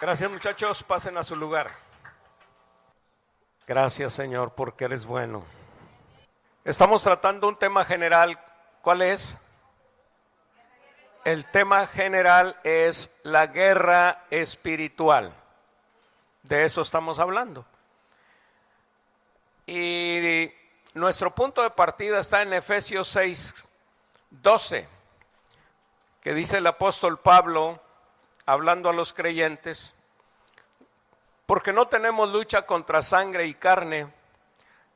Gracias, muchachos, pasen a su lugar. Gracias, Señor, porque eres bueno. Estamos tratando un tema general. ¿Cuál es? El tema general es la guerra espiritual. De eso estamos hablando. Y nuestro punto de partida está en Efesios 6:12, que dice el apóstol Pablo, hablando a los creyentes: porque no tenemos lucha contra sangre y carne,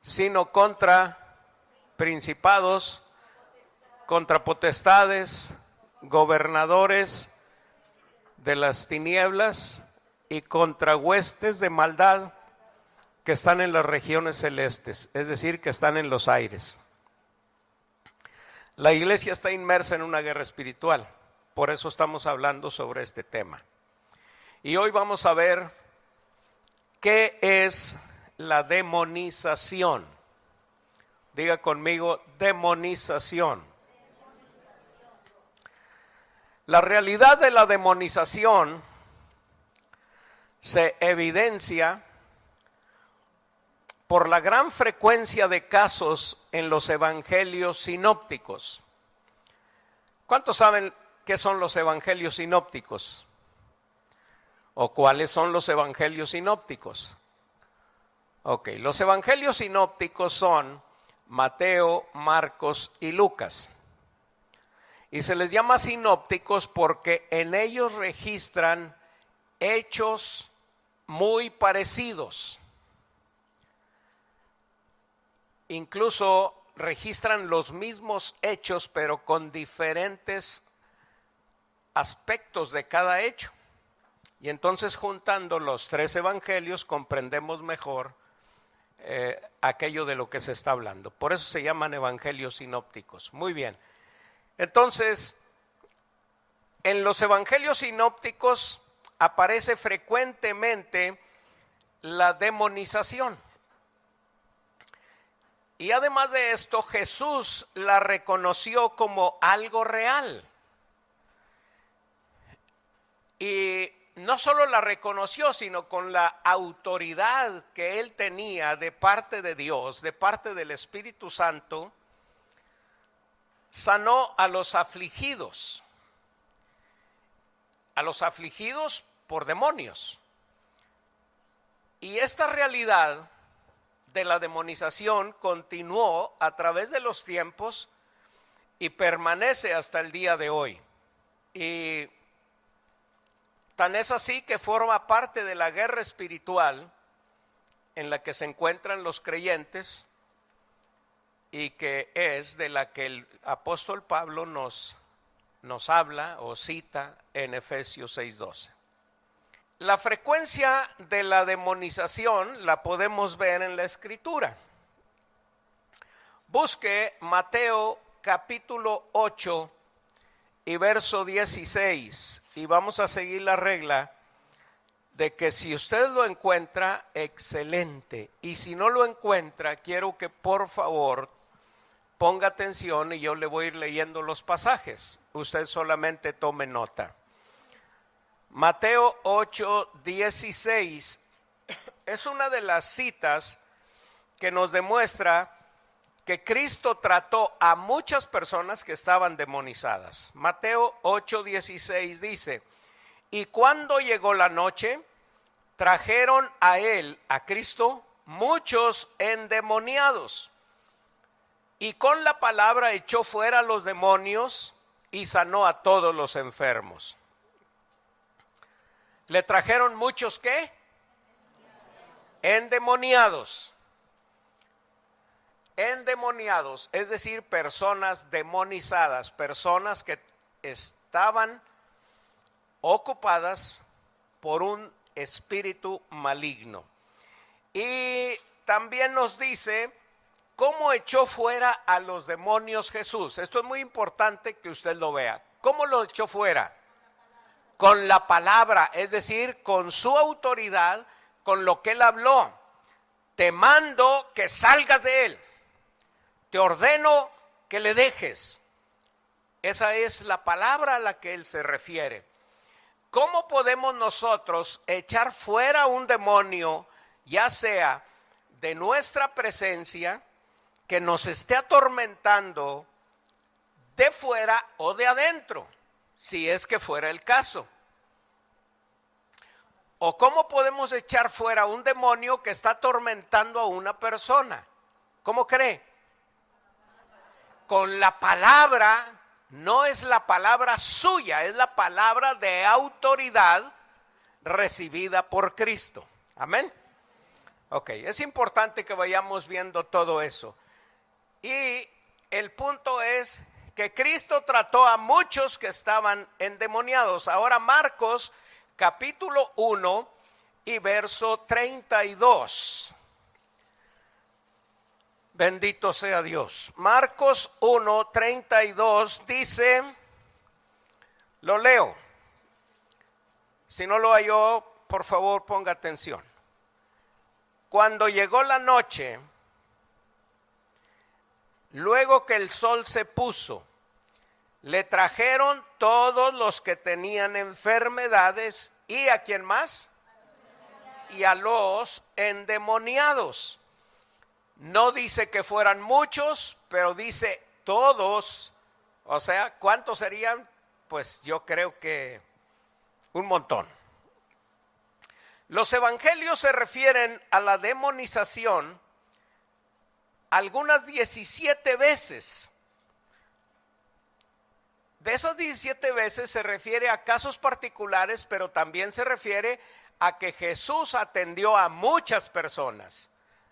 sino contra principados, contra potestades, gobernadores de las tinieblas y contra huestes de maldad que están en las regiones celestes, es decir, que están en los aires. La iglesia está inmersa en una guerra espiritual, por eso estamos hablando sobre este tema. Y hoy vamos a ver qué es la demonización. Diga conmigo, demonización. La realidad de la demonización se evidencia por la gran frecuencia de casos en los evangelios sinópticos. ¿Cuántos saben qué son los evangelios sinópticos? ¿O cuáles son los evangelios sinópticos? Ok, los evangelios sinópticos son Mateo, Marcos y Lucas. Y se les llama sinópticos porque en ellos registran hechos muy parecidos. Incluso registran los mismos hechos, pero con diferentes aspectos de cada hecho. Y entonces, juntando los tres evangelios, comprendemos mejor aquello de lo que se está hablando. Por eso se llaman evangelios sinópticos. Muy bien. Entonces, en los evangelios sinópticos aparece frecuentemente la demonización. Y además de esto, Jesús la reconoció como algo real. Y no solo la reconoció, sino con la autoridad que él tenía de parte de Dios, de parte del Espíritu Santo, sanó a los afligidos por demonios. Y esta realidad de la demonización continuó a través de los tiempos y permanece hasta el día de hoy. Y tan es así que forma parte de la guerra espiritual en la que se encuentran los creyentes y que es de la que el apóstol Pablo nos habla o cita en Efesios 6:12. La frecuencia de la demonización la podemos ver en la Escritura. Busque Mateo capítulo 8 y verso 16 y vamos a seguir la regla de que si usted lo encuentra, excelente, y si no lo encuentra, quiero que por favor ponga atención y yo le voy a ir leyendo los pasajes. Usted solamente tome nota. Mateo 8:16 es una de las citas que nos demuestra que Cristo trató a muchas personas que estaban demonizadas. Mateo 8:16 dice: y cuando llegó la noche, trajeron a él, a Cristo, muchos endemoniados, y con la palabra echó fuera a los demonios y sanó a todos los enfermos. Le trajeron muchos ¿qué? Endemoniados. Endemoniados, es decir, personas demonizadas, personas que estaban ocupadas por un espíritu maligno. Y también nos dice cómo echó fuera a los demonios Jesús. Esto es muy importante que usted lo vea. ¿Cómo lo echó fuera? Con la palabra, es decir, con su autoridad, con lo que él habló. Te mando que salgas de él. Te ordeno que le dejes. Esa es la palabra a la que él se refiere. ¿cómo podemos nosotros echar fuera un demonio, ya sea de nuestra presencia, que nos esté atormentando de fuera o de adentro, si es que fuera el caso? ¿O cómo podemos echar fuera un demonio que está atormentando a una persona? ¿Cómo cree? Con la palabra. No es la palabra suya, es la palabra de autoridad recibida por Cristo. Amén. Ok, es importante que vayamos viendo todo eso. Y el punto es que Cristo trató a muchos que estaban endemoniados. Ahora Marcos capítulo 1 y verso 32. Bendito sea Dios. Marcos 1, 32 dice, lo leo. Si no lo halló, por favor ponga atención. Cuando llegó la noche, luego que el sol se puso, le trajeron todos los que tenían enfermedades y ¿a quién más? Y a los endemoniados. No dice que fueran muchos, pero dice todos. O sea, ¿cuántos serían? Pues yo creo que un montón. Los evangelios se refieren a la demonización algunas 17 veces. De esas 17 veces se refiere a casos particulares, pero también se refiere a que Jesús atendió a muchas personas.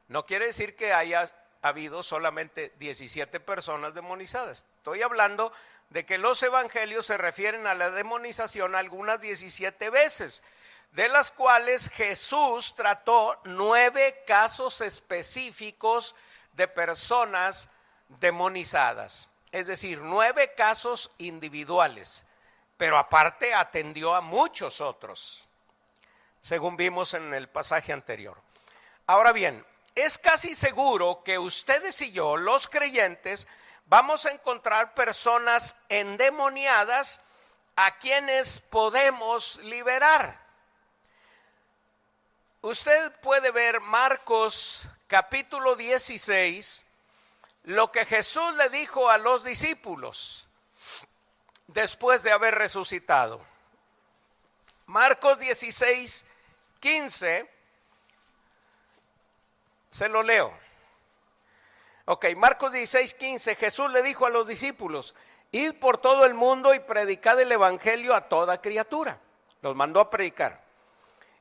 No quiere decir que haya habido solamente 17 personas demonizadas. Estoy hablando de que los evangelios se refieren a la demonización algunas 17 veces, de las cuales Jesús trató 9 casos específicos de personas demonizadas. Es decir, 9 casos individuales, pero aparte atendió a muchos otros, según vimos en el pasaje anterior. Ahora bien, es casi seguro que ustedes y yo, los creyentes, vamos a encontrar personas endemoniadas a quienes podemos liberar. Usted puede ver Marcos capítulo 16, lo que Jesús le dijo a los discípulos después de haber resucitado. Marcos 16, 15. Se lo leo. Ok, Marcos 16, 15. Jesús le dijo a los discípulos: id por todo el mundo y predicad el evangelio a toda criatura. Los mandó a predicar.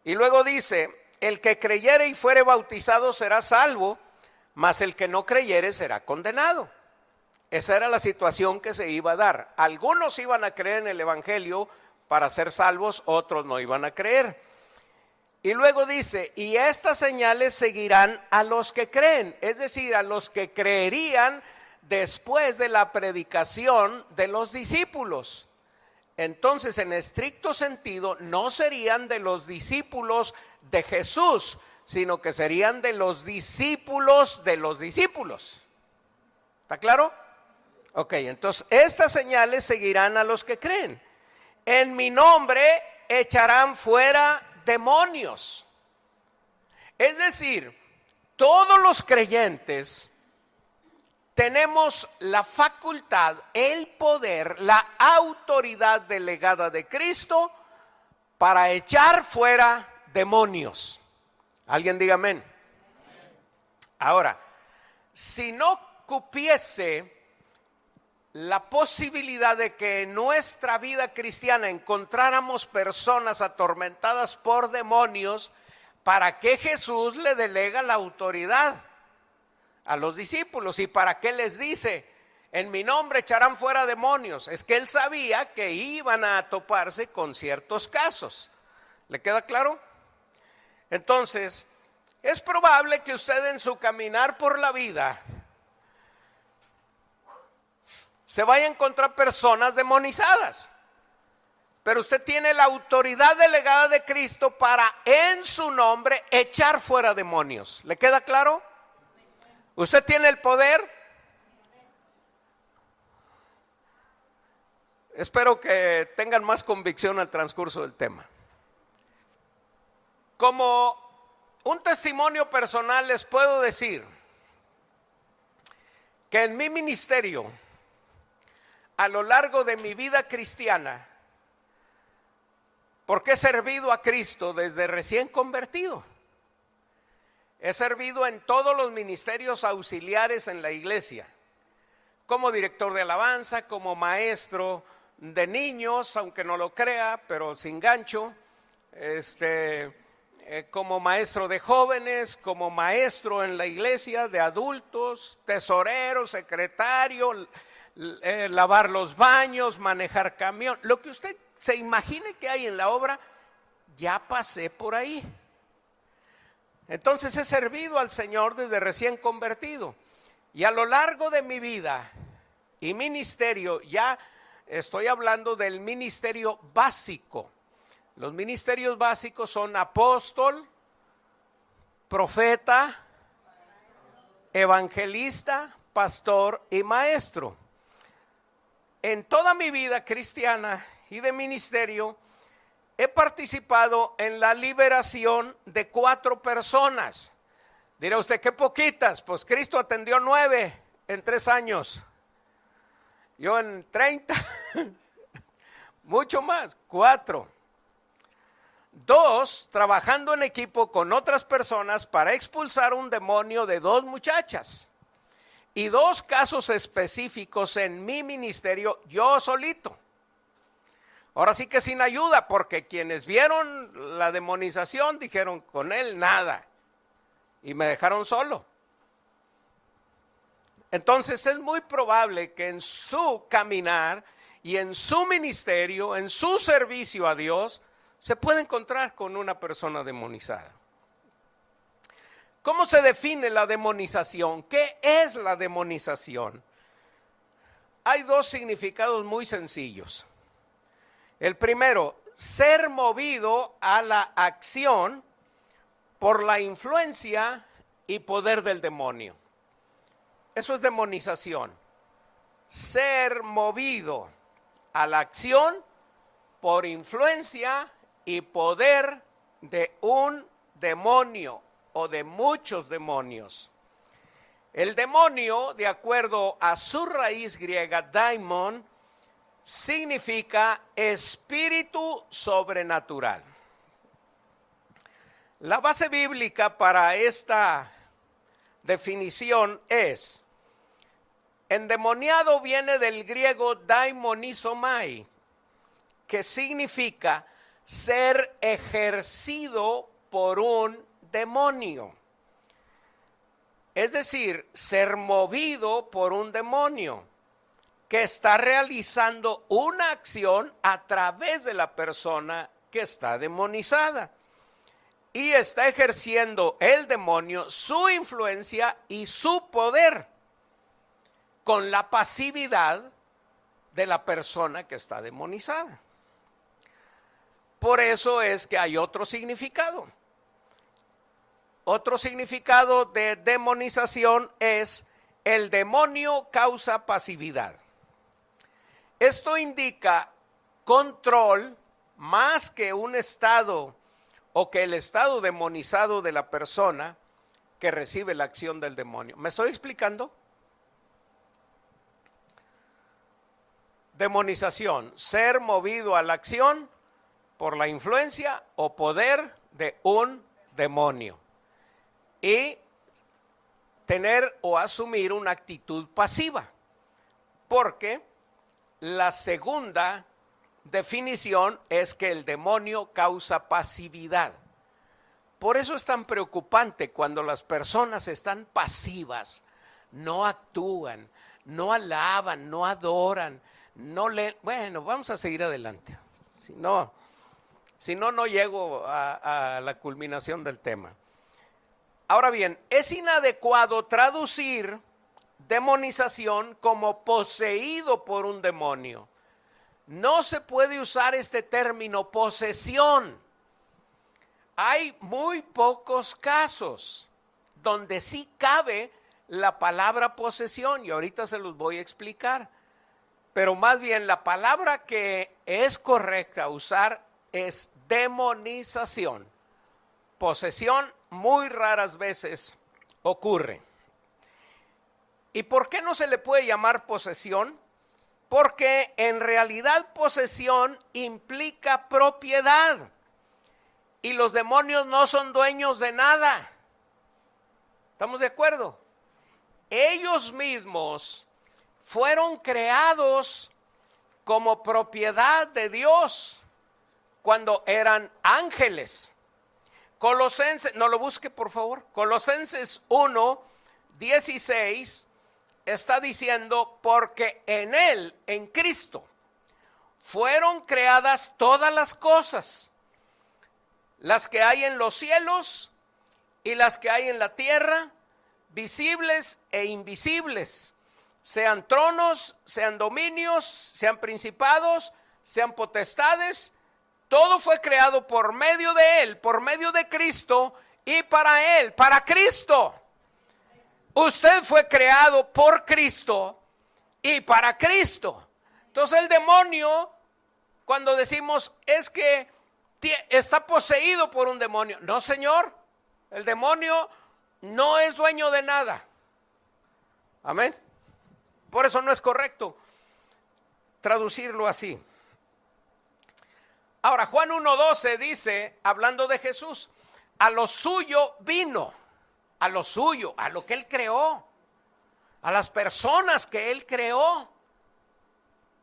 Y luego dice: el que creyere y fuere bautizado será salvo, mas el que no creyere será condenado. Esa era la situación que se iba a dar. Algunos iban a creer en el evangelio para ser salvos, otros no iban a creer. Y luego dice: y estas señales seguirán a los que creen, es decir, a los que creerían después de la predicación de los discípulos. Entonces, en estricto sentido, no serían de los discípulos de Jesús, sino que serían de los discípulos de los discípulos. ¿Está claro? Ok, entonces estas señales seguirán a los que creen. En mi nombre echarán fuera demonios. Es decir, todos los creyentes tenemos la facultad, el poder, la autoridad delegada de Cristo para echar fuera demonios. Alguien diga amén. Ahora, si no cupiese la posibilidad de que en nuestra vida cristiana encontráramos personas atormentadas por demonios, ¿para qué Jesús le delega la autoridad a los discípulos? ¿Y para qué les dice: en mi nombre echarán fuera demonios? Es que él sabía que iban a toparse con ciertos casos. ¿Le queda claro? Entonces, es probable que usted en su caminar por la vida se vaya a encontrar personas demonizadas, pero usted tiene la autoridad delegada de Cristo para en su nombre echar fuera demonios. ¿Le queda claro? Usted tiene el poder. Espero que tengan más convicción al transcurso del tema. Como un testimonio personal les puedo decir que en mi ministerio, a lo largo de mi vida cristiana, porque he servido a Cristo desde recién convertido, he servido en todos los ministerios auxiliares en la iglesia, como director de alabanza, como maestro de niños, aunque no lo crea, pero sin gancho, como maestro de jóvenes, como maestro en la iglesia de adultos, tesorero, secretario, lavar los baños, manejar camión, lo que usted se imagine que hay en la obra, ya pasé por ahí. Entonces he servido al Señor desde recién convertido, y a lo largo de mi vida y ministerio, ya estoy hablando del ministerio básico. Los ministerios básicos son apóstol, profeta, evangelista, pastor y maestro. En toda mi vida cristiana y de ministerio he participado en la liberación de 4 personas. Dirá usted, ¿qué poquitas? Pues Cristo atendió 9 en 3 años. Yo en 30, mucho más, 4. 2, trabajando en equipo con otras personas para expulsar un demonio de 2 muchachas. Y 2 casos específicos en mi ministerio, yo solito. Ahora sí que sin ayuda, porque quienes vieron la demonización dijeron, con él nada, y me dejaron solo. Entonces es muy probable que en su caminar y en su ministerio, en su servicio a Dios, se puede encontrar con una persona demonizada. ¿Cómo se define la demonización? ¿Qué es la demonización? Hay 2 significados muy sencillos. El primero, ser movido a la acción por la influencia y poder del demonio. Eso es demonización. Ser movido a la acción por influencia y poder de un demonio o de muchos demonios. El demonio, de acuerdo a su raíz griega, daimon, significa espíritu sobrenatural. La base bíblica para esta definición es: endemoniado viene del griego daimonizomai, que significa ser ejercido por un demonio. Es decir, ser movido por un demonio que está realizando una acción a través de la persona que está demonizada. Y está ejerciendo el demonio su influencia y su poder con la pasividad de la persona que está demonizada. Por eso es que hay otro significado. Otro significado de demonización es: el demonio causa pasividad. Esto indica control más que un estado o que el estado demonizado de la persona que recibe la acción del demonio. ¿Me estoy explicando? Demonización, ser movido a la acción por la influencia o poder de un demonio y tener o asumir una actitud pasiva, porque la segunda definición es que el demonio causa pasividad. Por eso es tan preocupante cuando las personas están pasivas, no actúan, no alaban, no adoran, no leen. Bueno, vamos a seguir adelante. Si no, no llego a la culminación del tema. Ahora bien, es inadecuado traducir demonización como poseído por un demonio. No se puede usar este término posesión. Hay muy pocos casos donde sí cabe la palabra posesión, y ahorita se los voy a explicar. pero más bien la palabra que es correcta usar es demonización. Posesión muy raras veces ocurre. ¿Y por qué no se le puede llamar posesión? Porque en realidad posesión implica propiedad. Y los demonios no son dueños de nada. ¿Estamos de acuerdo? Ellos mismos fueron creados como propiedad de Dios cuando eran ángeles. Colosenses, no lo busque por favor. Colosenses 1:16 está diciendo, porque en Él, en Cristo, fueron creadas todas las cosas, las que hay en los cielos y las que hay en la tierra, visibles e invisibles, sean tronos, sean dominios, sean principados, sean potestades. Todo fue creado por medio de Él, por medio de Cristo y para Él, para Cristo. Usted fue creado por Cristo y para Cristo. Entonces el demonio, cuando decimos es que está poseído por un demonio. No, señor, el demonio no es dueño de nada. Amén. Por eso no es correcto traducirlo así. Ahora, Juan 1:12 dice, hablando de Jesús, a lo suyo vino, a lo suyo, a lo que Él creó, a las personas que Él creó.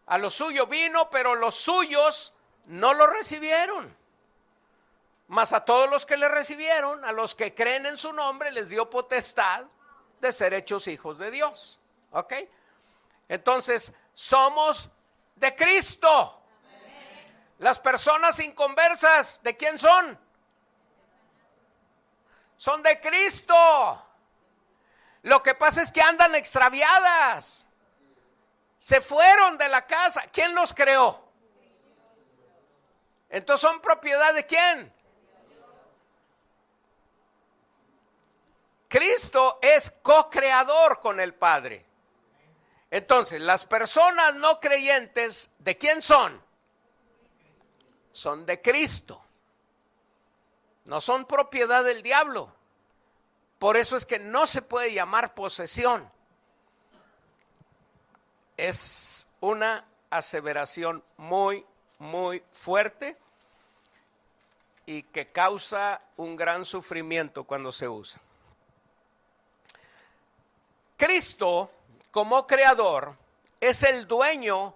A lo suyo vino, pero los suyos no lo recibieron. Mas a todos los que le recibieron, a los que creen en su nombre, les dio potestad de ser hechos hijos de Dios. ¿Ok? Entonces, somos de Cristo. Las personas inconversas, ¿de quién son? Son de Cristo. Lo que pasa es que andan extraviadas. Se fueron de la casa. ¿Quién los creó? Entonces, ¿son propiedad de quién? Cristo es co-creador con el Padre. Entonces, las personas no creyentes, ¿de quién son? Son de Cristo. No son propiedad del diablo. Por eso es que no se puede llamar posesión. Es una aseveración muy, muy fuerte y que causa un gran sufrimiento cuando se usa. Cristo, como creador, es el dueño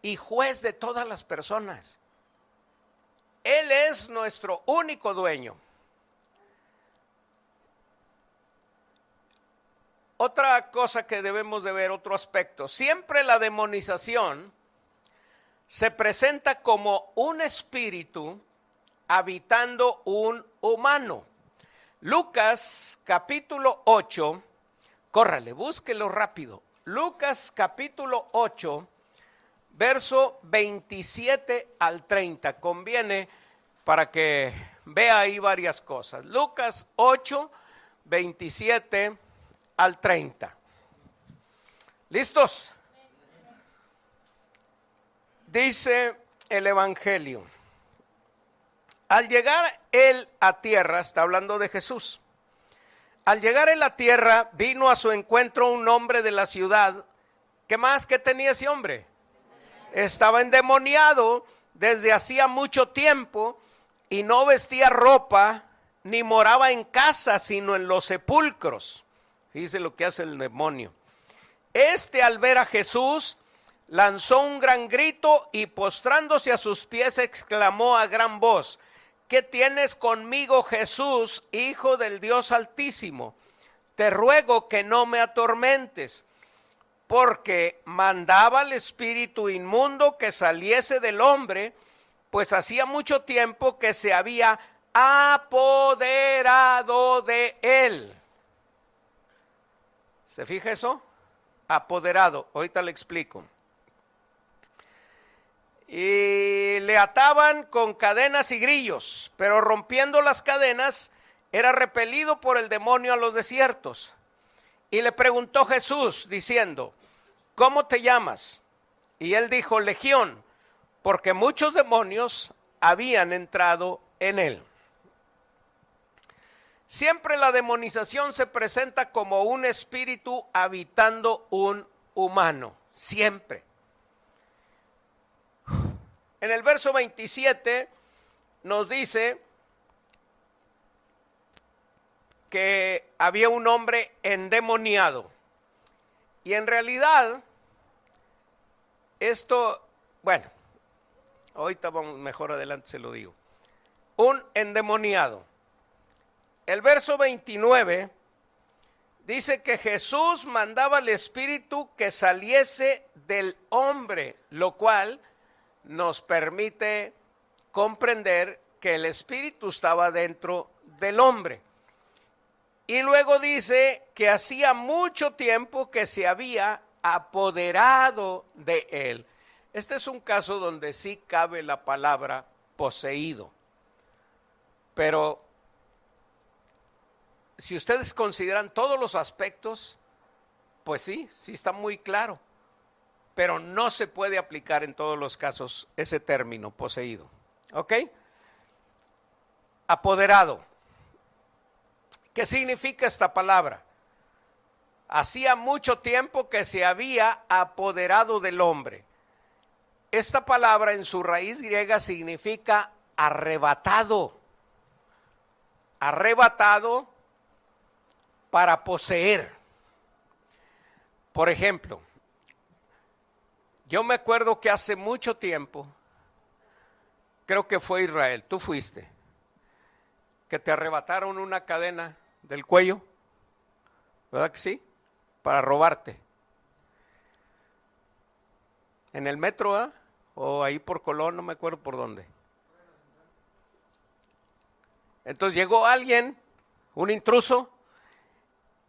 y juez de todas las personas. Él es nuestro único dueño. Otra cosa que debemos de ver, otro aspecto, siempre la demonización se presenta como un espíritu habitando un humano. Lucas capítulo 8, córrale, búsquelo rápido. Lucas capítulo 8, verso 27 al 30. Conviene para que vea ahí varias cosas. Lucas 8, 27 al 30. ¿Listos? Dice el Evangelio. Al llegar él a tierra, está hablando de Jesús. Al llegar él a tierra, vino a su encuentro un hombre de la ciudad. ¿Qué más? ¿Qué tenía ese hombre? Estaba endemoniado desde hacía mucho tiempo y no vestía ropa ni moraba en casa, sino en los sepulcros. Fíjese lo que hace el demonio. Al ver a Jesús, lanzó un gran grito y postrándose a sus pies exclamó a gran voz: ¿qué tienes conmigo, Jesús, Hijo del Dios Altísimo? Te ruego que no me atormentes. Porque mandaba al espíritu inmundo que saliese del hombre, pues hacía mucho tiempo que se había apoderado de él. ¿Se fija eso? Apoderado, ahorita le explico. Y le ataban con cadenas y grillos, pero rompiendo las cadenas era repelido por el demonio a los desiertos. Y le preguntó Jesús diciendo: ¿cómo te llamas? Y él dijo legión, porque muchos demonios habían entrado en él. Siempre la demonización se presenta como un espíritu habitando un humano, siempre. En el verso 27 nos dice que había un hombre endemoniado. Y en realidad, esto, bueno, ahorita vamos, mejor adelante se lo digo. Un endemoniado. El verso 29 dice que Jesús mandaba al espíritu que saliese del hombre, lo cual nos permite comprender que el espíritu estaba dentro del hombre. Y luego dice que hacía mucho tiempo que se había apoderado de él. Este es un caso donde sí cabe la palabra poseído. Pero si ustedes consideran todos los aspectos, pues sí está muy claro. Pero no se puede aplicar en todos los casos ese término, poseído. ¿Ok? Apoderado. ¿Qué significa esta palabra? Hacía mucho tiempo que se había apoderado del hombre. Esta palabra en su raíz griega significa arrebatado. Arrebatado para poseer. Por ejemplo, yo me acuerdo que hace mucho tiempo, creo que fue Israel, tú fuiste, que te arrebataron una cadena del cuello, ¿verdad que sí? Para robarte. En el metro, ¿eh? O ahí por Colón, no me acuerdo por dónde. Entonces llegó alguien, un intruso,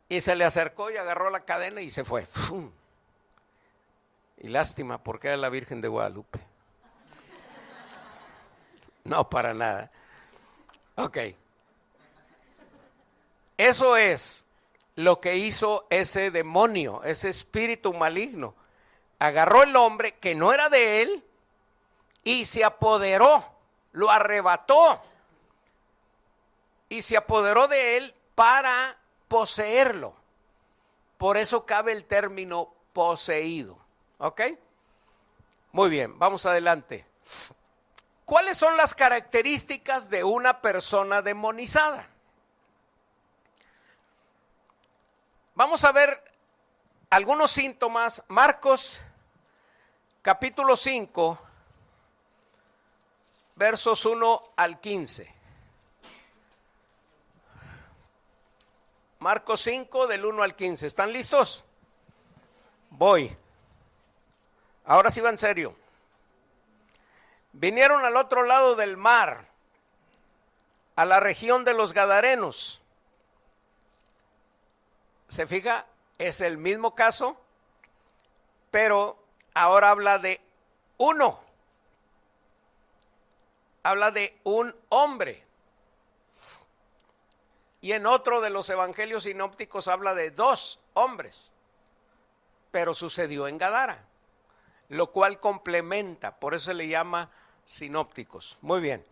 y se le acercó y agarró la cadena y se fue. ¡Fum! Y lástima, porque era la Virgen de Guadalupe. No, para nada. Ok. Eso es lo que hizo ese demonio, ese espíritu maligno. Agarró el hombre que no era de él y se apoderó, lo arrebató y se apoderó de él para poseerlo. Por eso cabe el término poseído. ¿Ok? Muy bien, vamos adelante. ¿Cuáles son las características de una persona demonizada? Vamos a ver algunos síntomas. Marcos capítulo 5, versos 1 al 15. Marcos 5 del 1 al 15. ¿Están listos? Voy. Ahora sí va en serio. Vinieron al otro lado del mar, a la región de los Gadarenos. ¿Se fija? Es el mismo caso, pero ahora habla de uno. Habla de un hombre. Y en otro de los evangelios sinópticos habla de dos hombres. Pero sucedió en Gadara, lo cual complementa, por eso se le llama sinópticos. Muy bien.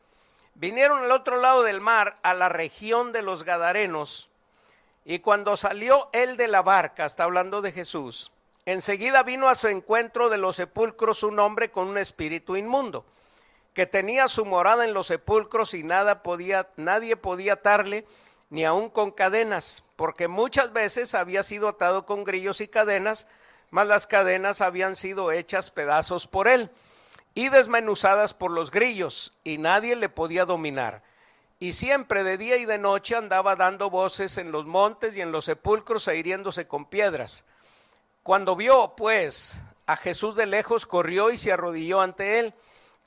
Vinieron al otro lado del mar, a la región de los Gadarenos, y cuando salió él de la barca, está hablando de Jesús, enseguida vino a su encuentro de los sepulcros un hombre con un espíritu inmundo, que tenía su morada en los sepulcros y nadie podía atarle, ni aun con cadenas, porque muchas veces había sido atado con grillos y cadenas, mas las cadenas habían sido hechas pedazos por él y desmenuzadas por los grillos, y nadie le podía dominar. Y siempre de día y de noche andaba dando voces en los montes y en los sepulcros e hiriéndose con piedras. Cuando vio, pues, a Jesús de lejos, corrió y se arrodilló ante él,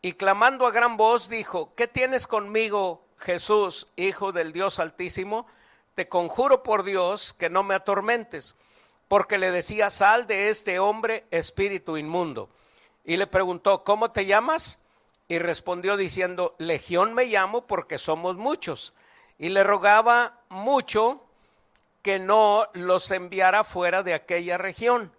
y clamando a gran voz dijo: ¿Qué tienes conmigo, Jesús, Hijo del Dios Altísimo? Te conjuro por Dios que no me atormentes. Porque le decía: sal de este hombre, espíritu inmundo. Y le preguntó: ¿cómo te llamas? Y respondió diciendo: Legión me llamo, porque somos muchos. Y le rogaba mucho que no los enviara fuera de aquella región.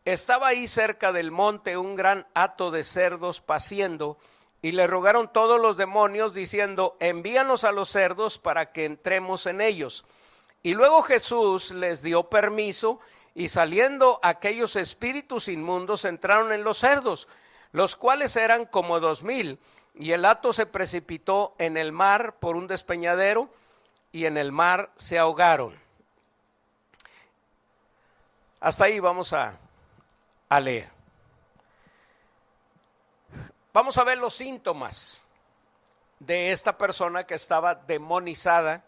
Estaba ahí cerca del monte un gran hato de cerdos paciendo, y le rogaron todos los demonios diciendo: envíanos a los cerdos para que entremos en ellos. Y luego Jesús les dio permiso, y saliendo aquellos espíritus inmundos entraron en los cerdos, los cuales eran como 2000, y el hato se precipitó en el mar por un despeñadero, y en el mar se ahogaron. Hasta ahí vamos a leer. Vamos a ver los síntomas de esta persona que estaba demonizada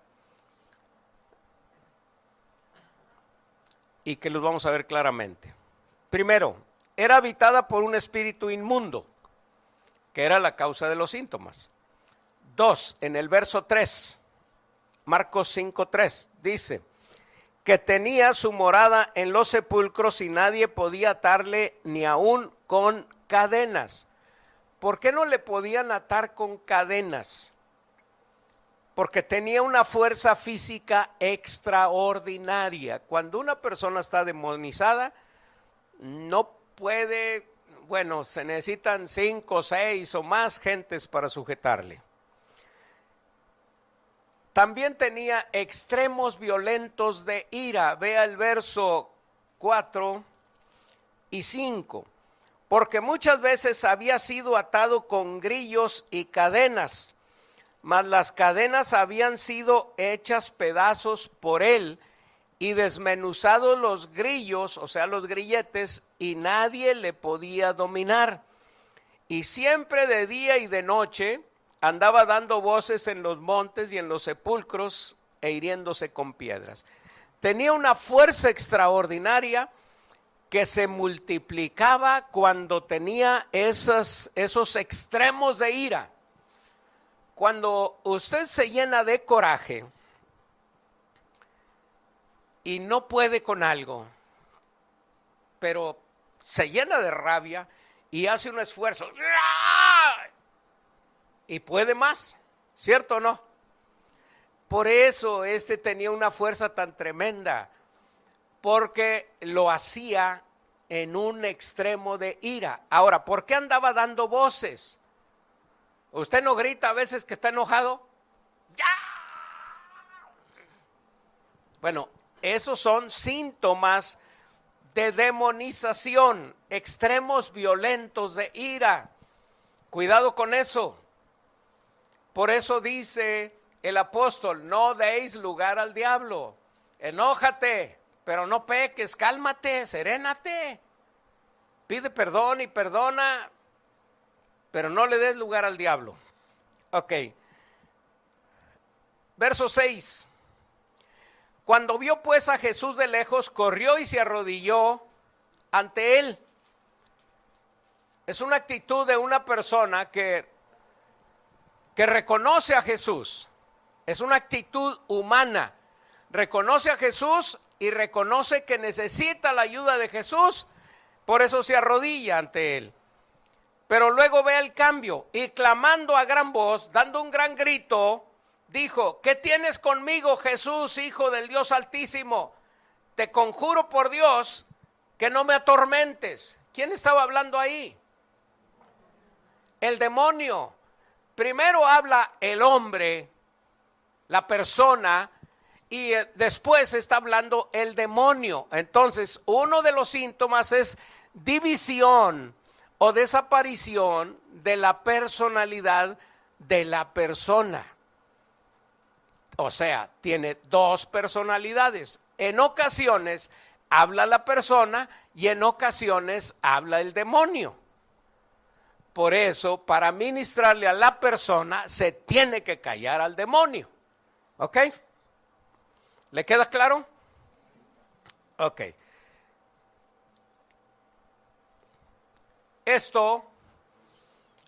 y que los vamos a ver claramente. Primero, era habitada por un espíritu inmundo, que era la causa de los síntomas. 2, en el verso 3, Marcos 5:3, dice que tenía su morada en los sepulcros y nadie podía atarle ni aún con cadenas. ¿Por qué no le podían atar con cadenas? Porque tenía una fuerza física extraordinaria. Cuando una persona está demonizada, no puede, bueno, se necesitan 5, 6 o más gentes para sujetarle. También tenía extremos violentos de ira. Vea el verso 4 y 5. Porque muchas veces había sido atado con grillos y cadenas, mas las cadenas habían sido hechas pedazos por él y desmenuzados los grillos, o sea, los grilletes, y nadie le podía dominar. Y siempre de día y de noche andaba dando voces en los montes y en los sepulcros e hiriéndose con piedras. Tenía una fuerza extraordinaria que se multiplicaba cuando tenía esos extremos de ira. Cuando usted se llena de coraje y no puede con algo, pero se llena de rabia y hace un esfuerzo y puede más, ¿cierto o no? Por eso tenía una fuerza tan tremenda, porque lo hacía en un extremo de ira. Ahora, ¿por qué andaba dando voces? ¿Usted no grita a veces que está enojado? ¡Ya! Bueno, esos son síntomas de demonización, extremos violentos de ira. Cuidado con eso. Por eso dice el apóstol: no deis lugar al diablo. Enójate, pero no peques, cálmate, serénate. Pide perdón y perdona, pero no le des lugar al diablo. Ok. Verso 6. Cuando vio pues a Jesús de lejos, corrió y se arrodilló ante él. Es una actitud de una persona que reconoce a Jesús. Es una actitud humana. Reconoce a Jesús y reconoce que necesita la ayuda de Jesús, por eso se arrodilla ante él. Pero luego ve el cambio y clamando a gran voz, dando un gran grito, dijo: ¿qué tienes conmigo, Jesús, Hijo del Dios Altísimo? Te conjuro por Dios que no me atormentes. ¿Quién estaba hablando ahí? El demonio. Primero habla el hombre, la persona, y después está hablando el demonio. Entonces, uno de los síntomas es división o desaparición de la personalidad de la persona. O sea, tiene dos personalidades. En ocasiones habla la persona y en ocasiones habla el demonio. Por eso, para ministrarle a la persona, se tiene que callar al demonio. ¿Ok? ¿Le queda claro? Ok. Esto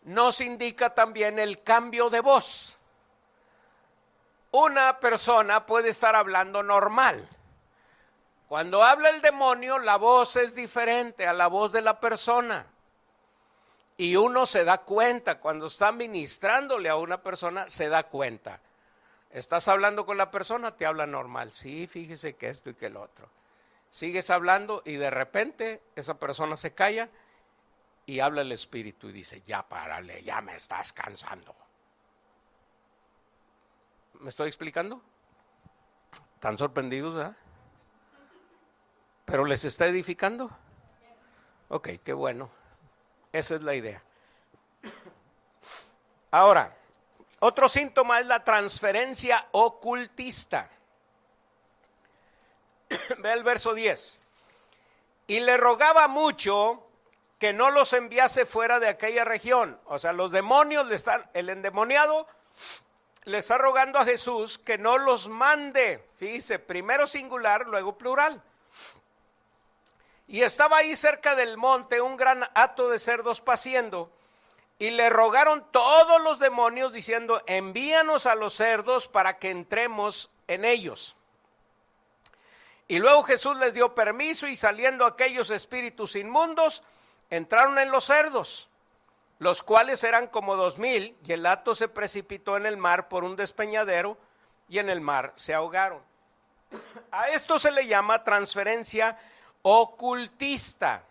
nos indica también el cambio de voz. Una persona puede estar hablando normal. Cuando habla el demonio, la voz es diferente a la voz de la persona. Y uno se da cuenta, cuando está ministrándole a una persona, se da cuenta. Estás hablando con la persona, te habla normal. Sí, fíjese que esto y que el otro. sigues hablando y de repente esa persona se calla y habla el espíritu y dice, ya párale, ya me estás cansando. ¿Me estoy explicando? ¿Están sorprendidos, ¿eh? ¿Pero les está edificando? Ok, qué bueno. Esa es la idea. Ahora, otro síntoma es la transferencia ocultista. Ve el verso 10. Y le rogaba mucho que no los enviase fuera de aquella región. O sea, los demonios el endemoniado le está rogando a Jesús que no los mande. Fíjese, primero singular, luego plural. Y estaba ahí cerca del monte un gran hato de cerdos paciendo, y le rogaron todos los demonios diciendo, envíanos a los cerdos para que entremos en ellos. Y luego Jesús les dio permiso, y saliendo aquellos espíritus inmundos, entraron en los cerdos, los cuales eran como 2000, y el hato se precipitó en el mar por un despeñadero, y en el mar se ahogaron. A esto se le llama transferencia ocultista.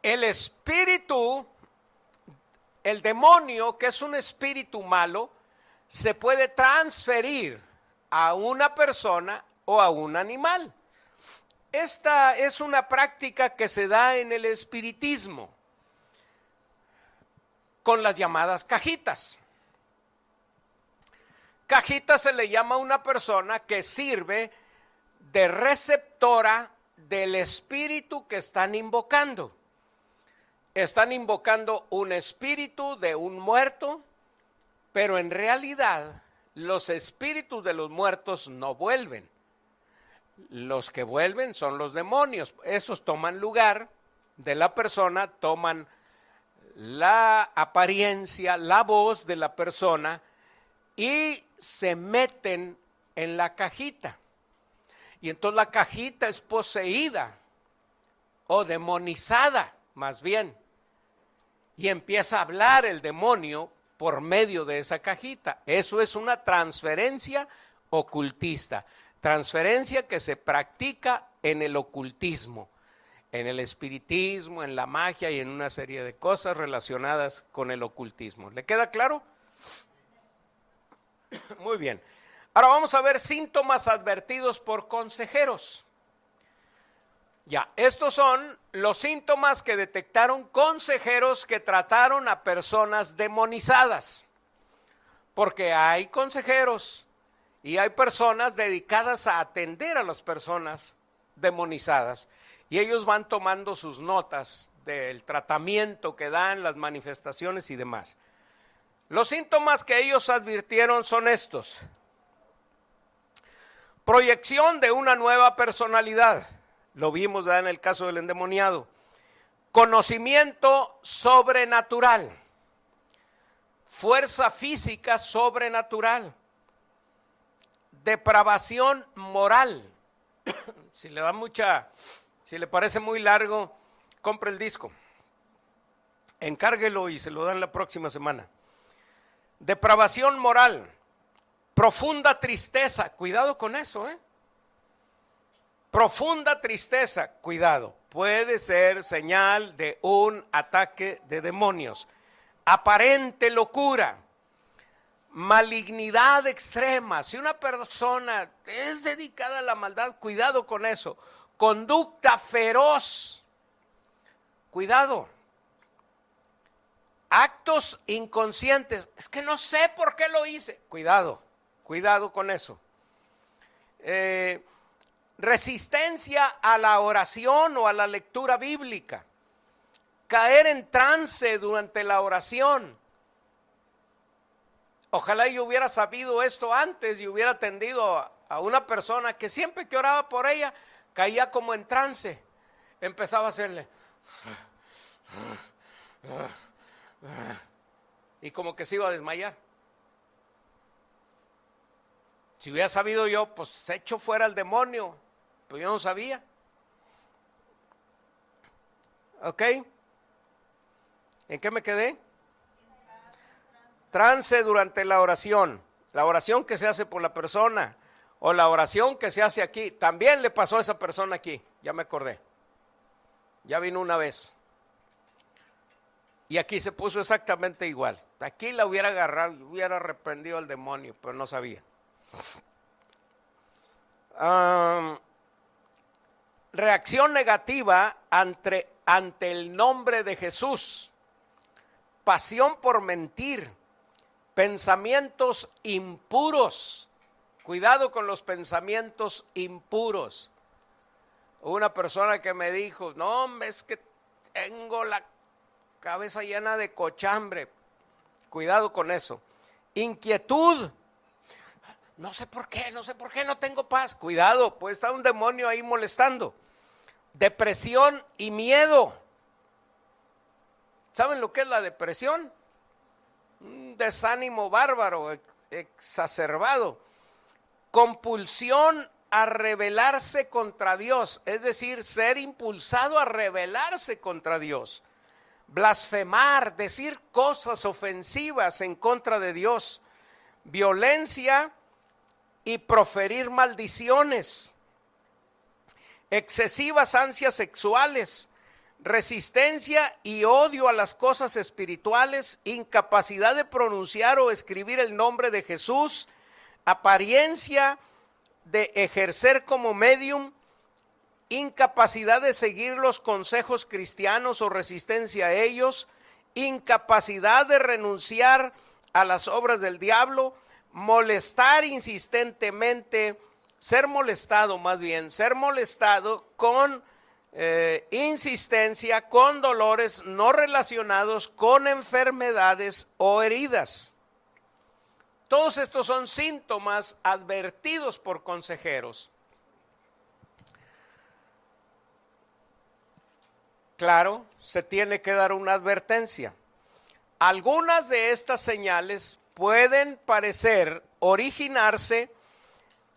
El espíritu, el demonio, que es un espíritu malo, se puede transferir a una persona o a un animal. Esta es una práctica que se da en el espiritismo con las llamadas cajitas. Cajita se le llama a una persona que sirve de receptora del espíritu que están invocando. Están invocando un espíritu de un muerto, pero en realidad los espíritus de los muertos no vuelven. Los que vuelven son los demonios. Estos toman lugar de la persona, toman la apariencia, la voz de la persona y se meten en la cajita. Y entonces la cajita es poseída o demonizada, más bien. Y empieza a hablar el demonio por medio de esa cajita. Eso es una transferencia ocultista. Transferencia que se practica en el ocultismo, en el espiritismo, en la magia y en una serie de cosas relacionadas con el ocultismo. ¿Le queda claro? Muy bien. Ahora vamos a ver síntomas advertidos por consejeros. Ya, estos son los síntomas que detectaron consejeros que trataron a personas demonizadas. Porque hay consejeros y hay personas dedicadas a atender a las personas demonizadas. Y ellos van tomando sus notas del tratamiento que dan, las manifestaciones y demás. Los síntomas que ellos advirtieron son estos. Proyección de una nueva personalidad. Lo vimos ya en el caso del endemoniado. Conocimiento sobrenatural. Fuerza física sobrenatural. Depravación moral. Si le parece muy largo, compre el disco. Encárguelo y se lo dan la próxima semana. Depravación moral. Profunda tristeza. Cuidado con eso, Profunda tristeza, cuidado, puede ser señal de un ataque de demonios. Aparente locura, malignidad extrema. Si una persona es dedicada a la maldad, cuidado con eso. Conducta feroz, cuidado. Actos inconscientes, es que no sé por qué lo hice. Cuidado con eso. Resistencia a la oración o a la lectura bíblica, caer en trance durante la oración. Ojalá yo hubiera sabido esto antes y hubiera atendido a una persona que siempre que oraba por ella caía como en trance, empezaba a hacerle y como que se iba a desmayar. Si hubiera sabido yo, pues echo fuera al demonio. Pues yo no sabía. ¿Ok? ¿En qué me quedé? Trance durante la oración. La oración que se hace por la persona. O la oración que se hace aquí, también le pasó a esa persona aquí, ya me acordé. Ya vino una vez. Y aquí se puso exactamente igual. Aquí la hubiera agarrado, hubiera reprendido al demonio, pero no sabía. Reacción negativa ante el nombre de Jesús. Pasión por mentir. Pensamientos impuros. Cuidado con los pensamientos impuros. Una persona que me dijo, no, es que tengo la cabeza llena de cochambre. Cuidado con eso. Inquietud. No sé por qué no tengo paz. Cuidado, puede estar un demonio ahí molestando. Depresión y miedo. ¿Saben lo que es la depresión? Un desánimo bárbaro, exacerbado. Compulsión a rebelarse contra Dios, es decir, ser impulsado a rebelarse contra Dios. Blasfemar, decir cosas ofensivas en contra de Dios. Violencia y proferir maldiciones. Excesivas ansias sexuales. Resistencia y odio a las cosas espirituales. Incapacidad de pronunciar o escribir el nombre de Jesús. Apariencia de ejercer como medium, incapacidad de seguir los consejos cristianos o resistencia a ellos, incapacidad de renunciar a las obras del diablo, molestar insistentemente, ser molestado con insistencia, con dolores no relacionados con enfermedades o heridas. Todos estos son síntomas advertidos por consejeros. Claro, se tiene que dar una advertencia. Algunas de estas señales pueden originarse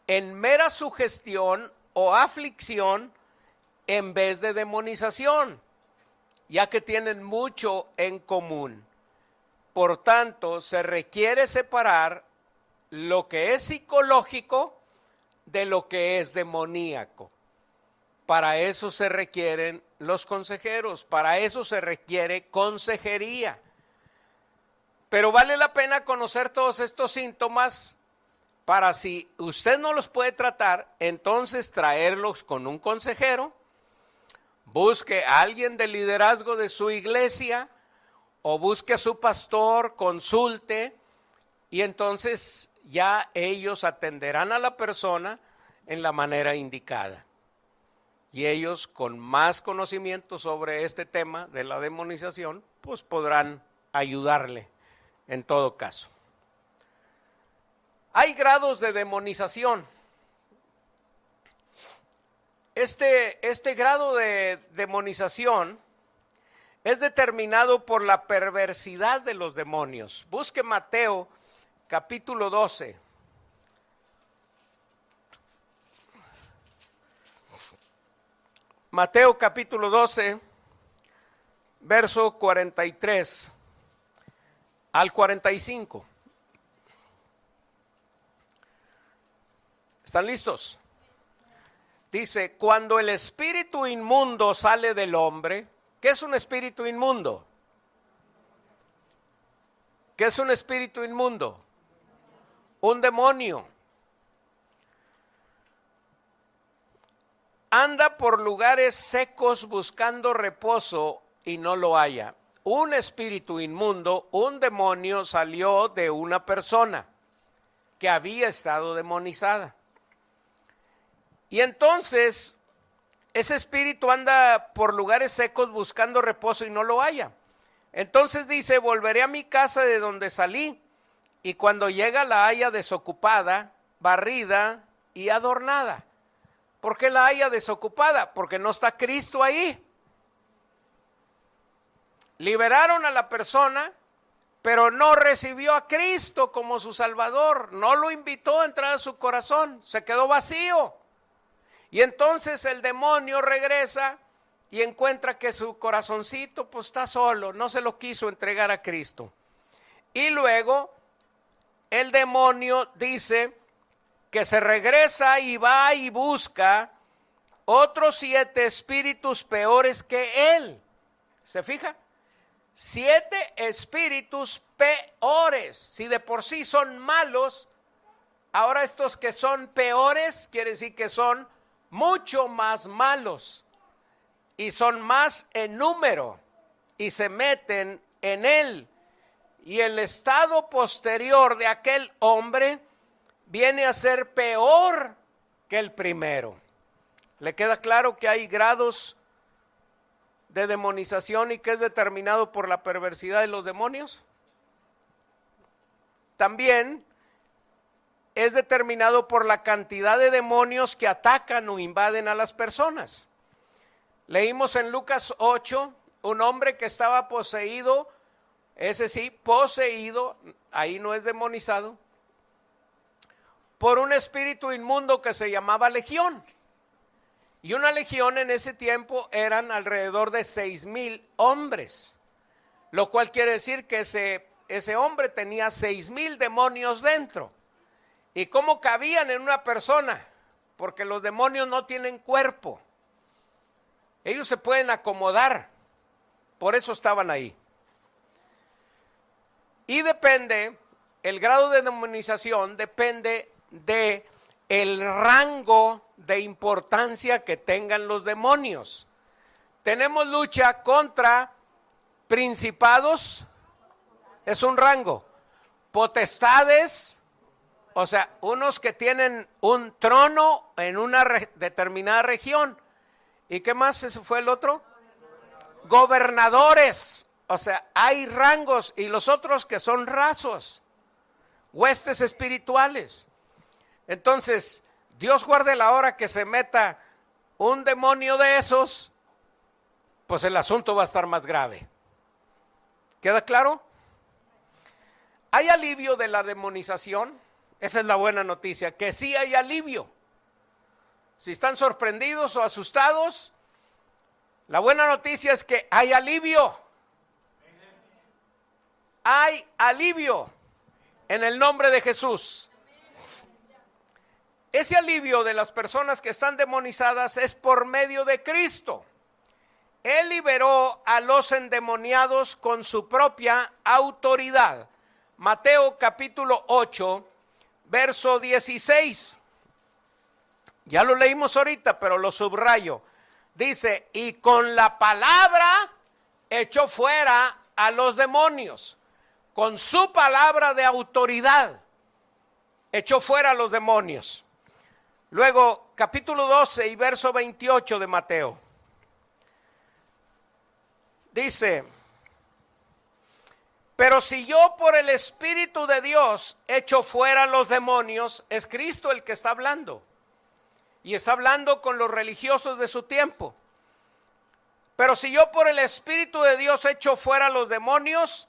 en mera sugestión o aflicción en vez de demonización, ya que tienen mucho en común. Por tanto, se requiere separar lo que es psicológico de lo que es demoníaco. Para eso se requieren los consejeros, para eso se requiere consejería. Pero vale la pena conocer todos estos síntomas para, si usted no los puede tratar, entonces traerlos con un consejero. Busque a alguien de liderazgo de su iglesia o busque a su pastor, consulte, y entonces ya ellos atenderán a la persona en la manera indicada. Y ellos, con más conocimiento sobre este tema de la demonización, pues podrán ayudarle en todo caso. Hay grados de demonización. Este grado de demonización es determinado por la perversidad de los demonios. Busque Mateo capítulo 12. Mateo capítulo 12, verso 43 al 45. ¿Están listos? Dice, cuando el espíritu inmundo sale del hombre. ¿Qué es un espíritu inmundo? ¿Qué es un espíritu inmundo? Un demonio. Anda por lugares secos buscando reposo y no lo halla. Un espíritu inmundo, un demonio, salió de una persona que había estado demonizada. Y entonces ese espíritu anda por lugares secos buscando reposo y no lo halla. Entonces dice, volveré a mi casa de donde salí, y cuando llega la halla desocupada, barrida y adornada. ¿Por qué la halla desocupada? Porque no está Cristo ahí. Liberaron a la persona, pero no recibió a Cristo como su Salvador, no lo invitó a entrar a su corazón, se quedó vacío. Y entonces el demonio regresa y encuentra que su corazoncito pues está solo, no se lo quiso entregar a Cristo. Y luego el demonio dice, que se regresa y va y busca otros 7 espíritus peores que él. ¿Se fija? 7 espíritus peores. Si de por sí son malos, ahora estos que son peores, quiere decir que son mucho más malos. Y son más en número. Y se meten en él. Y el estado posterior de aquel hombre viene a ser peor que el primero. ¿Le queda claro que hay grados de demonización y que es determinado por la perversidad de los demonios? También es determinado por la cantidad de demonios que atacan o invaden a las personas. Leímos en Lucas 8, un hombre que estaba poseído, ese sí, poseído, ahí no es demonizado, por un espíritu inmundo que se llamaba legión. Y una legión en ese tiempo eran alrededor de 6,000 hombres, lo cual quiere decir que ese hombre tenía 6,000 demonios dentro. ¿Y cómo cabían en una persona? Porque los demonios no tienen cuerpo. Ellos se pueden acomodar, por eso estaban ahí. Y depende, el grado de demonización depende de el rango de importancia que tengan los demonios. Tenemos lucha contra principados, es un rango, potestades, o sea, unos que tienen un trono en una determinada región. ¿Y qué más? ¿Ese fue el otro? Gobernadores, o sea, hay rangos, y los otros que son rasos, huestes espirituales. Entonces, Dios guarde la hora que se meta un demonio de esos, pues el asunto va a estar más grave. ¿Queda claro? ¿Hay alivio de la demonización? Esa es la buena noticia, que sí hay alivio. Si están sorprendidos o asustados, la buena noticia es que hay alivio. Hay alivio en el nombre de Jesús. Ese alivio de las personas que están demonizadas es por medio de Cristo. Él liberó a los endemoniados con su propia autoridad. Mateo capítulo 8, verso 16. Ya lo leímos ahorita, pero lo subrayo. Dice, y con la palabra echó fuera a los demonios. Con su palabra de autoridad echó fuera a los demonios. Luego, capítulo 12 y verso 28 de Mateo. Dice, pero si yo por el Espíritu de Dios echo fuera a los demonios, es Cristo el que está hablando. Y está hablando con los religiosos de su tiempo. Pero si yo por el Espíritu de Dios echo fuera a los demonios,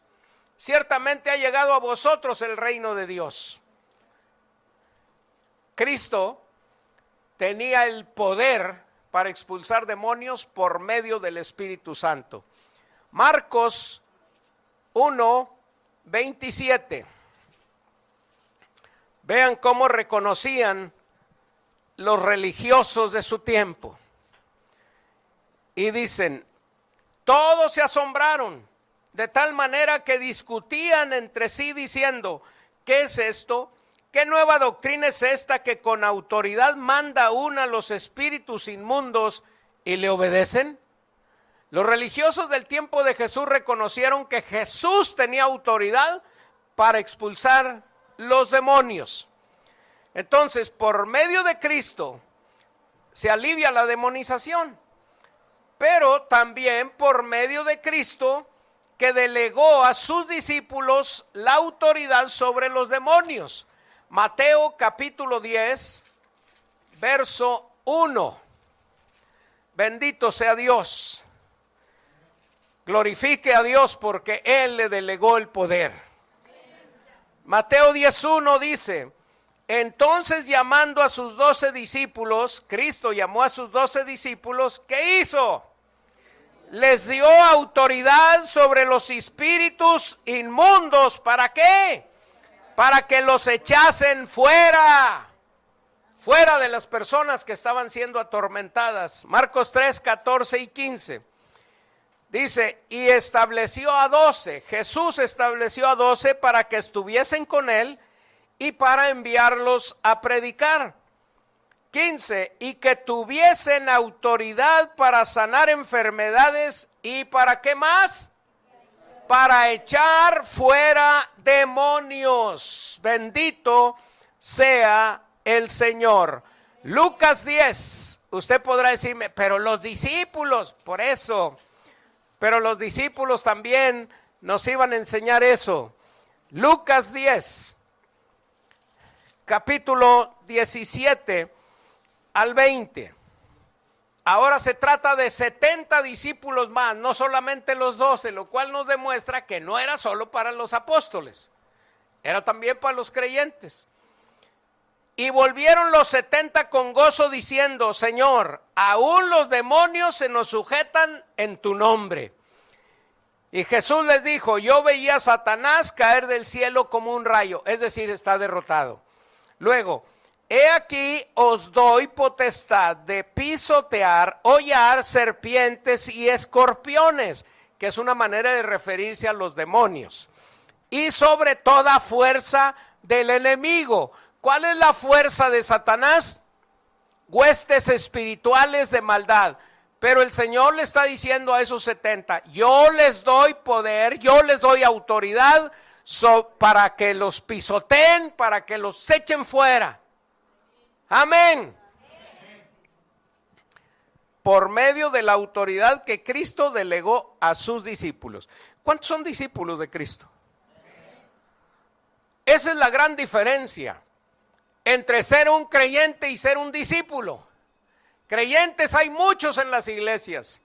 ciertamente ha llegado a vosotros el reino de Dios. Cristo tenía el poder para expulsar demonios por medio del Espíritu Santo. Marcos 1, 27. Vean cómo reconocían los religiosos de su tiempo. Y dicen, todos se asombraron, de tal manera que discutían entre sí diciendo, ¿qué es esto? ¿Qué nueva doctrina es esta que con autoridad manda una a los espíritus inmundos y le obedecen? Los religiosos del tiempo de Jesús reconocieron que Jesús tenía autoridad para expulsar los demonios. Entonces, por medio de Cristo se alivia la demonización, pero también por medio de Cristo que delegó a sus discípulos la autoridad sobre los demonios. Mateo capítulo 10, verso 1. Bendito sea Dios. Glorifique a Dios porque Él le delegó el poder. Mateo 10:1 dice, entonces llamando a sus 12 discípulos, Cristo llamó a sus 12 discípulos, ¿qué hizo? Les dio autoridad sobre los espíritus inmundos. ¿Para qué? Para que los echasen fuera. fuera de las personas que estaban siendo atormentadas. Marcos 3, 14 y 15. Dice, y estableció a 12, Jesús estableció a 12 para que estuviesen con él y para enviarlos a predicar. 15, y que tuviesen autoridad para sanar enfermedades y para ¿qué más? Para echar fuera demonios. Bendito sea el Señor. Lucas 10, usted podrá decirme, pero los discípulos, por eso, pero los discípulos también nos iban a enseñar eso. Lucas 10, capítulo 17 al 20. Ahora se trata de 70 discípulos más, no solamente los 12, lo cual nos demuestra que no era solo para los apóstoles, era también para los creyentes. Y volvieron los 70 con gozo diciendo, Señor, aún los demonios se nos sujetan en tu nombre. Y Jesús les dijo, yo veía a Satanás caer del cielo como un rayo, es decir, está derrotado. Luego, he aquí os doy potestad de pisotear, hollar serpientes y escorpiones, que es una manera de referirse a los demonios, y sobre toda fuerza del enemigo. ¿Cuál es la fuerza de Satanás? Huestes espirituales de maldad. Pero el Señor le está diciendo a esos 70, yo les doy poder, yo les doy autoridad para que los pisoteen, para que los echen fuera. Amén. Por medio de la autoridad que Cristo delegó a sus discípulos. ¿Cuántos son discípulos de Cristo? Esa es la gran diferencia entre ser un creyente y ser un discípulo. Creyentes hay muchos en las iglesias,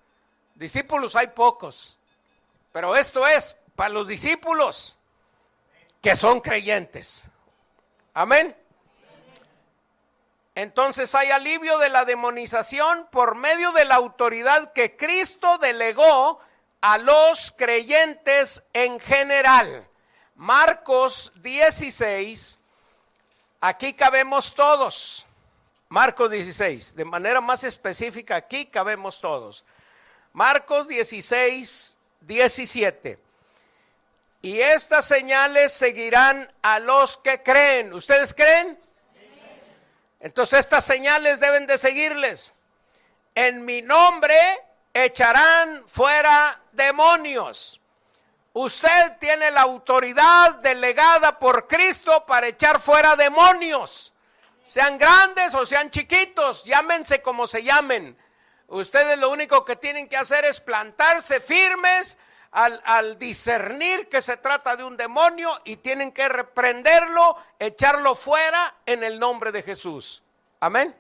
discípulos hay pocos, pero esto es para los discípulos que son creyentes. Amén. Entonces hay alivio de la demonización por medio de la autoridad que Cristo delegó a los creyentes en general. Marcos 16, aquí cabemos todos. Marcos 16, de manera más específica aquí cabemos todos. Marcos 16, 17. Y estas señales seguirán a los que creen. ¿Ustedes creen? Entonces estas señales deben de seguirles. En mi nombre echarán fuera demonios. Usted tiene la autoridad delegada por Cristo para echar fuera demonios. Sean grandes o sean chiquitos, llámense como se llamen. Ustedes lo único que tienen que hacer es plantarse firmes al discernir que se trata de un demonio y tienen que reprenderlo, echarlo fuera en el nombre de Jesús. Amén.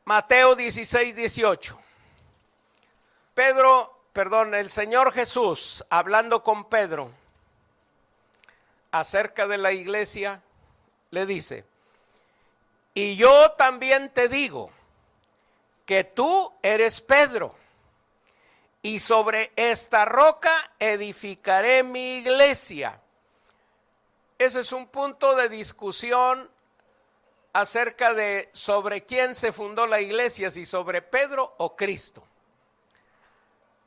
Mateo 16, 18. El Señor Jesús hablando con Pedro acerca de la iglesia, le dice, y yo también te digo que tú eres Pedro, y sobre esta roca edificaré mi iglesia. Ese es un punto de discusión acerca de sobre quién se fundó la iglesia, si sobre Pedro o Cristo.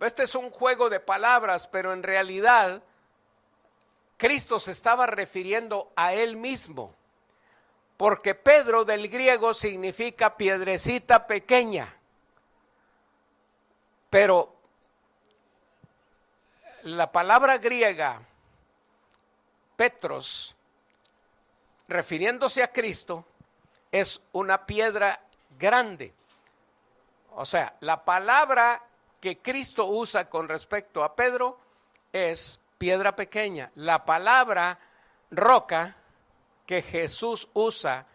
Este es un juego de palabras, pero en realidad Cristo se estaba refiriendo a él mismo, porque Pedro del griego significa piedrecita pequeña, pero la palabra griega Petros, refiriéndose a Cristo, es una piedra grande. O sea, la palabra que Cristo usa con respecto a Pedro es piedra pequeña. La palabra roca que Jesús usa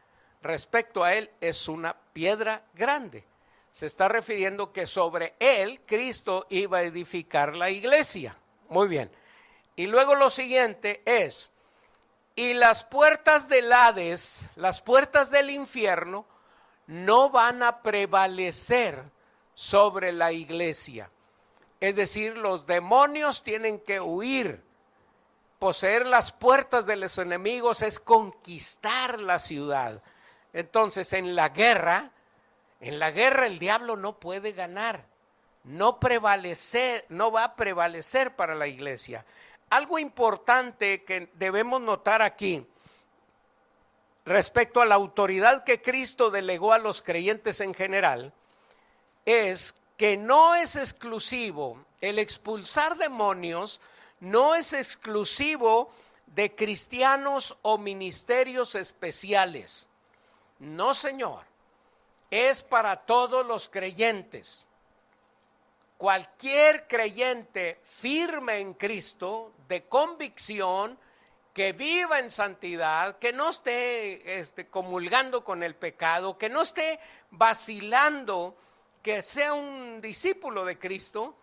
respecto a él es una piedra grande. Se está refiriendo que sobre él Cristo iba a edificar la iglesia. Muy bien. Y luego lo siguiente es, y las puertas del Hades, las puertas del infierno, no van a prevalecer sobre la iglesia. Es decir, los demonios tienen que huir. Poseer las puertas de los enemigos es conquistar la ciudad. Entonces, en la guerra el diablo no puede ganar, no va a prevalecer para la iglesia. Algo importante que debemos notar aquí respecto a la autoridad que Cristo delegó a los creyentes en general es que no es exclusivo, el expulsar demonios no es exclusivo de cristianos o ministerios especiales. No, señor, es para todos los creyentes. Cualquier creyente firme en Cristo, de convicción, que viva en santidad, que no esté comulgando con el pecado, que no esté vacilando, que sea un discípulo de Cristo,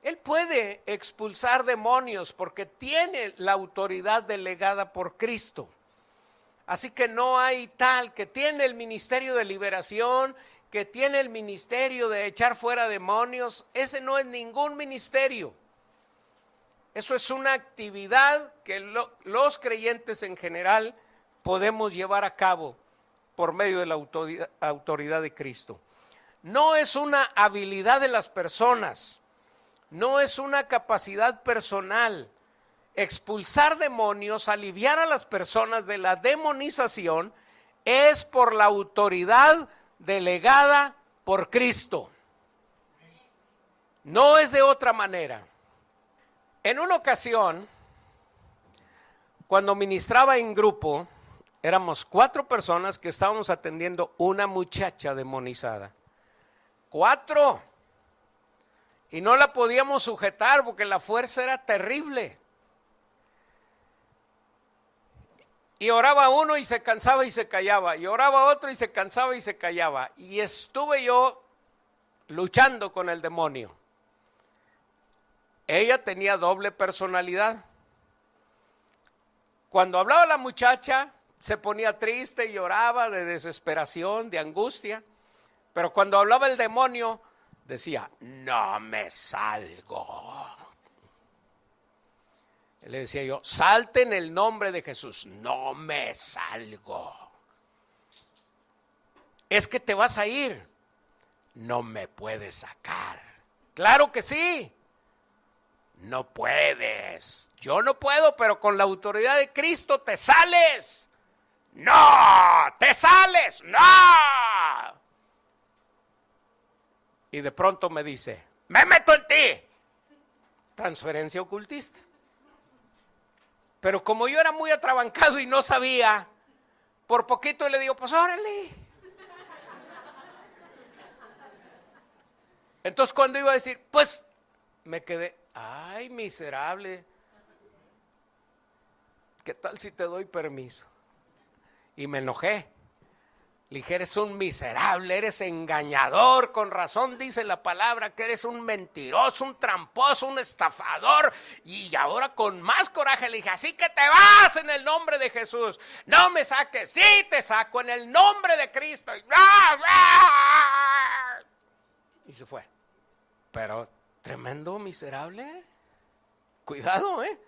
él puede expulsar demonios porque tiene la autoridad delegada por Cristo. Así que no hay tal que tiene el ministerio de liberación, que tiene el ministerio de echar fuera demonios. Ese no es ningún ministerio. Eso es una actividad que los creyentes en general podemos llevar a cabo por medio de la autoridad de Cristo. No es una habilidad de las personas, no es una capacidad personal. Expulsar demonios, aliviar a las personas de la demonización, es por la autoridad delegada por Cristo. No es de otra manera. En una ocasión, cuando ministraba en grupo, éramos 4 personas que estábamos atendiendo una muchacha demonizada. 4. Y no la podíamos sujetar porque la fuerza era terrible. Y oraba uno y se cansaba y se callaba. Y oraba otro y se cansaba y se callaba. Y estuve yo luchando con el demonio. Ella tenía doble personalidad. Cuando hablaba la muchacha, se ponía triste y lloraba de desesperación, de angustia. Pero cuando hablaba el demonio, decía, no me salgo. Le decía yo, salte en el nombre de Jesús. No me salgo. Es que te vas a ir. No me puedes sacar. Claro que sí. No puedes. Yo no puedo, pero con la autoridad de Cristo te sales. No, te sales. No. Y de pronto me dice, me meto en ti. Transferencia ocultista. Pero como yo era muy atrabancado y no sabía, por poquito le digo, pues órale. Entonces cuando iba a decir, pues me quedé, ay, miserable. ¿Qué tal si te doy permiso? Y me enojé. Le dije, eres un miserable, eres engañador, con razón dice la palabra que eres un mentiroso, un tramposo, un estafador. Y ahora con más coraje le dije, así que te vas en el nombre de Jesús. No me saques, sí te saco en el nombre de Cristo. Y se fue. Pero tremendo miserable. Cuidado, ¿eh?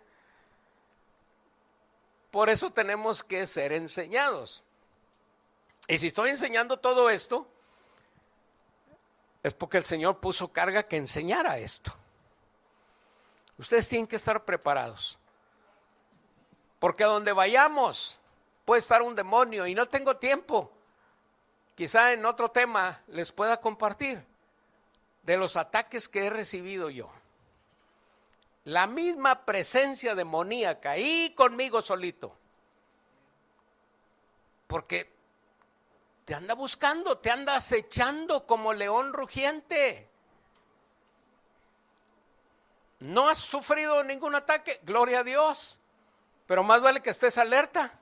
Por eso tenemos que ser enseñados. Y si estoy enseñando todo esto, es porque el Señor puso carga que enseñara esto. Ustedes tienen que estar preparados. Porque a donde vayamos puede estar un demonio y no tengo tiempo. Quizá en otro tema les pueda compartir de los ataques que he recibido yo. La misma presencia demoníaca ahí conmigo solito. Porque te anda buscando, te anda acechando como león rugiente. No has sufrido ningún ataque, gloria a Dios, pero más vale que estés alerta.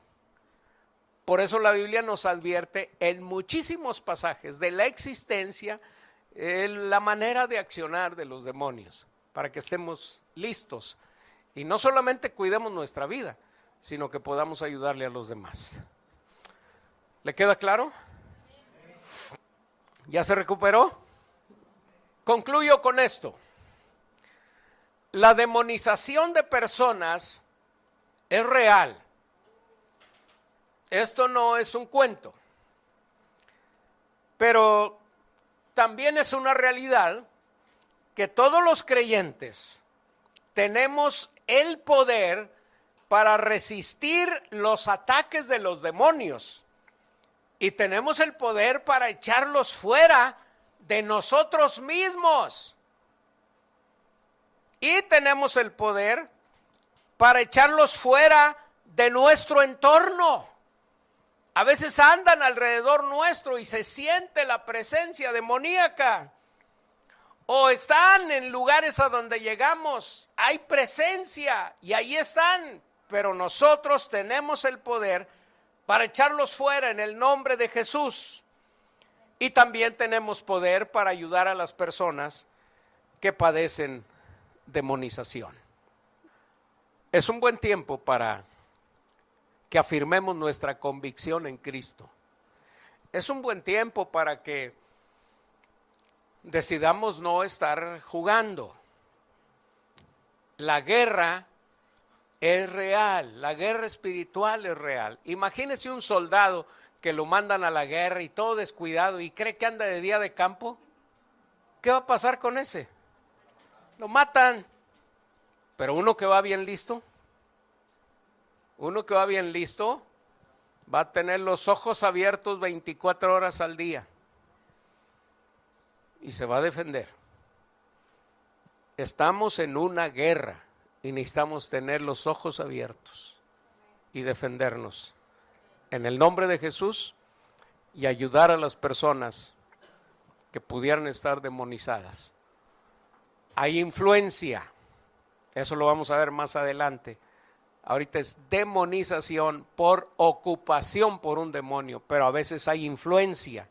Por eso la Biblia nos advierte en muchísimos pasajes de la existencia, la manera de accionar de los demonios, para que estemos listos y no solamente cuidemos nuestra vida, sino que podamos ayudarle a los demás. ¿Le queda claro? ¿Ya se recuperó? Concluyo con esto. La demonización de personas es real. Esto no es un cuento. Pero también es una realidad que todos los creyentes tenemos el poder para resistir los ataques de los demonios y tenemos el poder para echarlos fuera de nosotros mismos y tenemos el poder para echarlos fuera de nuestro entorno. A veces andan alrededor nuestro y se siente la presencia demoníaca. O están en lugares a donde llegamos, hay presencia y ahí están, pero nosotros tenemos el poder para echarlos fuera en el nombre de Jesús. Y también tenemos poder para ayudar a las personas que padecen demonización. Es un buen tiempo para que afirmemos nuestra convicción en Cristo. Es un buen tiempo para que decidamos no estar jugando. La guerra es real, la guerra espiritual es real. Imagínese un soldado que lo mandan a la guerra y todo descuidado y cree que anda de día de campo. ¿Qué va a pasar con ese? Lo matan. Pero uno que va bien listo, va a tener los ojos abiertos 24 horas al día. Y se va a defender. Estamos en una guerra y necesitamos tener los ojos abiertos y defendernos en el nombre de Jesús y ayudar a las personas que pudieran estar demonizadas. Hay influencia, eso lo vamos a ver más adelante. Ahorita es demonización por ocupación por un demonio, pero a veces hay influencia.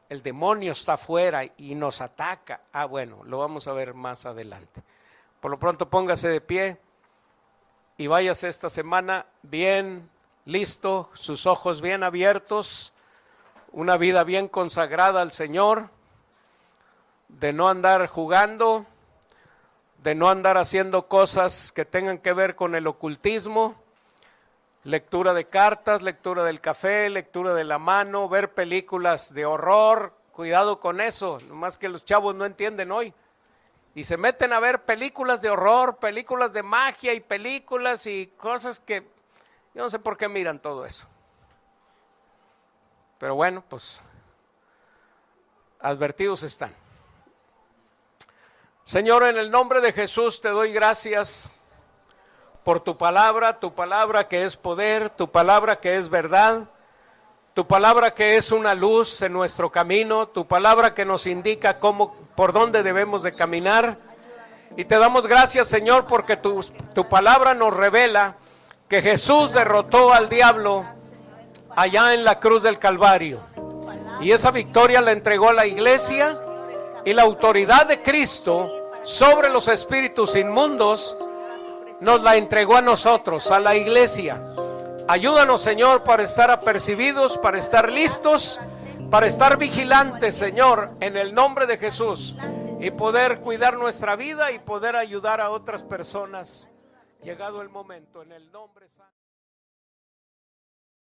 El demonio está afuera y nos ataca. Bueno, lo vamos a ver más adelante. Por lo pronto póngase de pie y váyase esta semana bien listo, sus ojos bien abiertos, una vida bien consagrada al Señor, de no andar jugando, de no andar haciendo cosas que tengan que ver con el ocultismo, lectura de cartas, lectura del café, lectura de la mano, ver películas de horror. Cuidado con eso, nomás que los chavos no entienden hoy. Y se meten a ver películas de horror, películas de magia y películas y cosas que yo no sé por qué miran todo eso. Pero bueno, pues advertidos están. Señor, en el nombre de Jesús te doy gracias por tu palabra que es poder, tu palabra que es verdad, tu palabra que es una luz en nuestro camino, tu palabra que nos indica por dónde debemos de caminar. Y te damos gracias, Señor, porque tu palabra nos revela que Jesús derrotó al diablo allá en la cruz del Calvario. Y esa victoria la entregó a la iglesia, y la autoridad de Cristo sobre los espíritus inmundos nos la entregó a nosotros, a la iglesia. Ayúdanos, Señor, para estar apercibidos, para estar listos, para estar vigilantes, Señor, en el nombre de Jesús, y poder cuidar nuestra vida y poder ayudar a otras personas, llegado el momento, en el nombre santo.